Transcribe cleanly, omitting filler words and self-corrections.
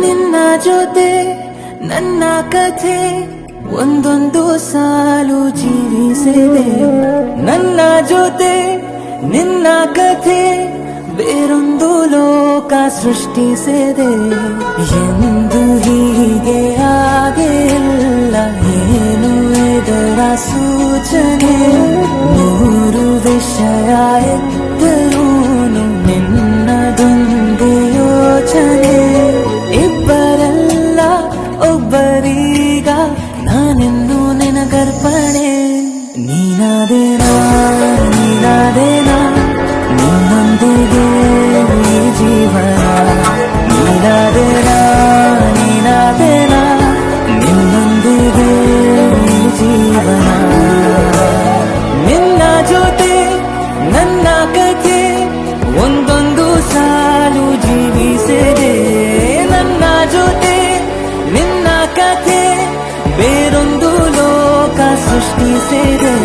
ನಿನ್ನ ಜೊತೆ ನನ್ನ ಕಥೆ ಒಂದೊಂದು ಸಾಲು ಜೀವಿಸಿದೆ. ನನ್ನ ಜೊತೆ ನಿನ್ನ ಕಥೆ ಬೇರೊಂದು ಲೋಕ ಸೃಷ್ಟಿಸಿದೆ. ಎಂದು ಹೀಗೆ ಆಗಿಲ್ಲ, ಏನು ಇದರ ಸೂಚನೆ? ನೂರು ವಿಷಯ ಎತ್ತರೂನು ನಿನ್ನದೊಂದು ಯೋಚನೆ. ಇಬ್ಬರಲ್ಲ ಒಬ್ಬರೀಗ ನಾನಿನ್ನು ನಿನಗರ್ಪಣೆ. ನೀನಾದೇನಾ ನೀನಾದೇನಾ ನಿನ್ನೊಂದಿಗೆ ಈ ಜೀವನ. ನೀನಾದೇನಾ ನೀನಾದೇನಾ ನಿನ್ನೊಂದಿಗೆ ಈ ಜೀವನ. ನಿನ್ನ ಜೊತೆ ನನ್ನ ಕಥೆ ಒಂದೊಂದು ಸಾಲು ಜೀವಿಸಿದೆ. ನನ್ನ ಜೊತೆ ನಿನ್ನ ಕಥೆ ಬೇರೊಂದು ಲೋಕ ಸೃಷ್ಟಿಸಿದೆ.